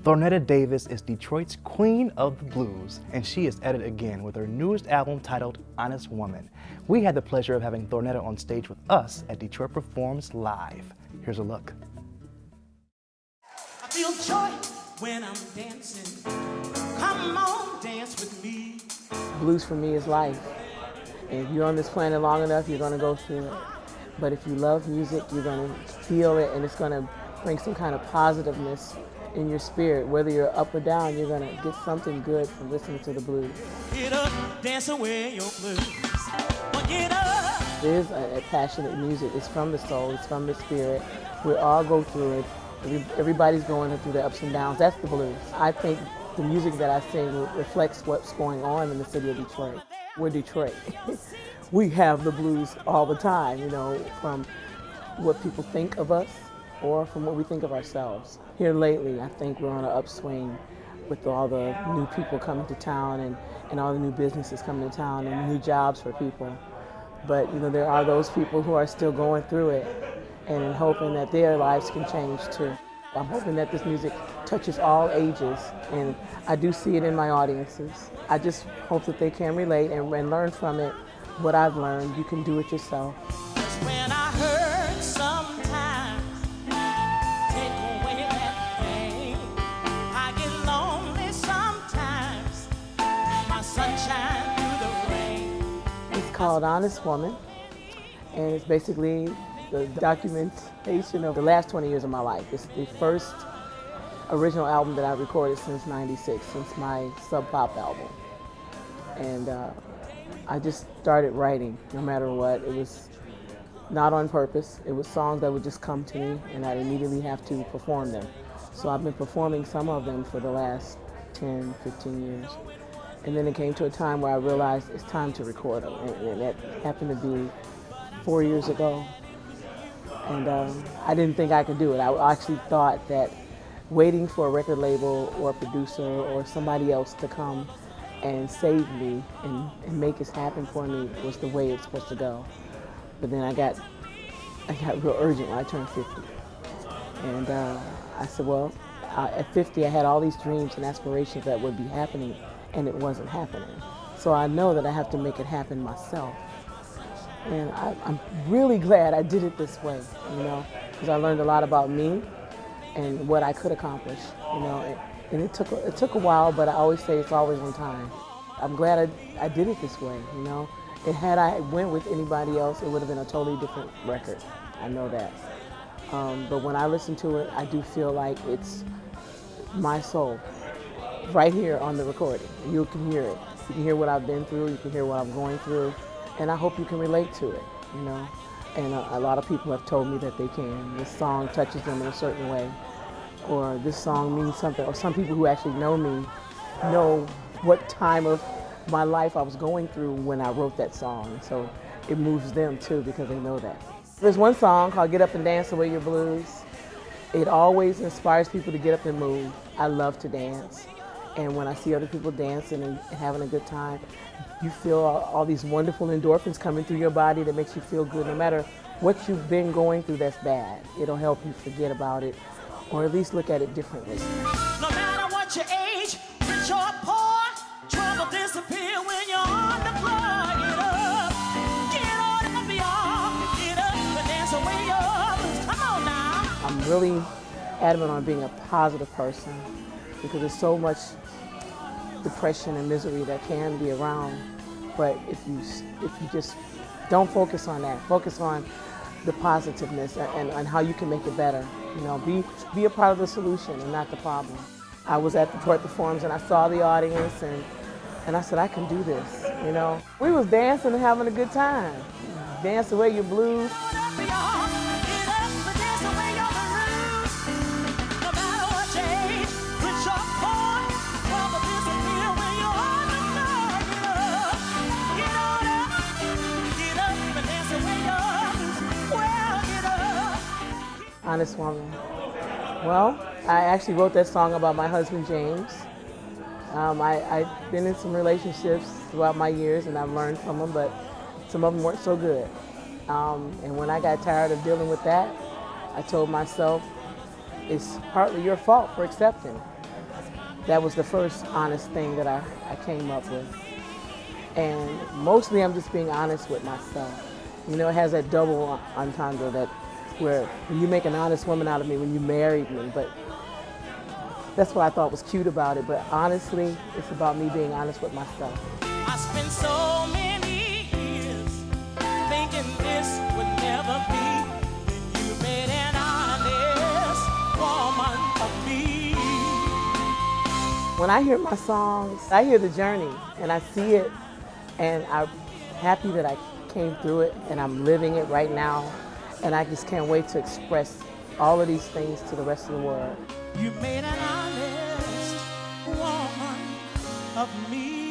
Thornetta Davis is Detroit's queen of the blues, and she is at it again with her newest album titled Honest Woman. We had the pleasure of having Thornetta on stage with us at Detroit Performs Live. Here's a look. I feel joy when I'm dancing. Come on, dance with me. Blues for me is life. And if you're on this planet long enough, you're going to go through it. But if you love music, you're going to feel it, and it's going to bring some kind of positiveness in your spirit. Whether you're up or down, you're going to get something good from listening to the blues. Get up, dance away your blues. Get up. It is a passionate music. It's from the soul. It's from the spirit. We all go through it. Everybody's going through the ups and downs. That's the blues. I think the music that I sing reflects what's going on in the city of Detroit. We're Detroit. We have the blues all the time, you know, from what people think of us or from what we think of ourselves. Here lately, I think we're on an upswing with all the new people coming to town and all the new businesses coming to town and new jobs for people. But, you know, there are those people who are still going through it and hoping that their lives can change too. I'm hoping that this music touches all ages, and I do see it in my audiences. I just hope that they can relate and learn from it what I've learned. You can do it yourself. When I hurt sometimes, take away that pain. I get lonely sometimes, my sunshine through the rain. It's called Honest Woman, and it's basically the documentation of the last 20 years of my life. It's the first original album that I recorded since '96, since my Sub Pop album. And I just started writing no matter what. It was not on purpose. It was songs that would just come to me and I'd immediately have to perform them. So I've been performing some of them for the last 10, 15 years. And then it came to a time where I realized it's time to record them. And that happened to be 4 years ago. And I didn't think I could do it. I actually thought that waiting for a record label or a producer or somebody else to come and save me and make this happen for me was the way it was supposed to go. But then I got real urgent when I turned 50. And I said, well, at 50 I had all these dreams and aspirations that would be happening, and it wasn't happening. So I know that I have to make it happen myself. And I'm really glad I did it this way, you know, because I learned a lot about me and what I could accomplish, you know. And it took a while, but I always say it's always on time. I'm glad I did it this way, you know. And had I went with anybody else, it would have been a totally different record. I know that. But when I listen to it, I do feel like it's my soul right here on the recording. You can hear it. You can hear what I've been through. You can hear what I'm going through. And I hope you can relate to it, you know. And a lot of people have told me that they can. This song touches them in a certain way, or this song means something, or some people who actually know me know what time of my life I was going through when I wrote that song. So it moves them too because they know that. There's one song called Get Up and Dance Away Your Blues. It always inspires people to get up and move. I love to dance. And when I see other people dancing and having a good time, you feel all these wonderful endorphins coming through your body that makes you feel good. No matter what you've been going through that's bad, it'll help you forget about it, or at least look at it differently. No matter what your age, rich or poor, trouble disappear when you're on the floor. Get on up, y'all. Get up and dance away your blues. Come on now. I'm really adamant on being a positive person because there's so much depression and misery that can be around. But if you just don't focus on that, focus on the positiveness and how you can make it better. You know, be a part of the solution and not the problem. I was at Detroit Performs and I saw the audience and I said, I can do this, you know. We was dancing and having a good time. Dance away your blues. Honest Woman. Well, I actually wrote that song about my husband, James. I've been in some relationships throughout my years and I've learned from them, but some of them weren't so good. And when I got tired of dealing with that, I told myself, it's partly your fault for accepting. That was the first honest thing that I came up with. And mostly I'm just being honest with myself. You know, it has that double entendre that where you make an honest woman out of me when you married me, but that's what I thought was cute about it. But honestly, it's about me being honest with myself. I spent so many years thinking this would never be. You made an honest woman of me. When I hear my songs, I hear the journey and I see it, and I'm happy that I came through it and I'm living it right now, and I just can't wait to express all of these things to the rest of the world. You made an honest woman of me.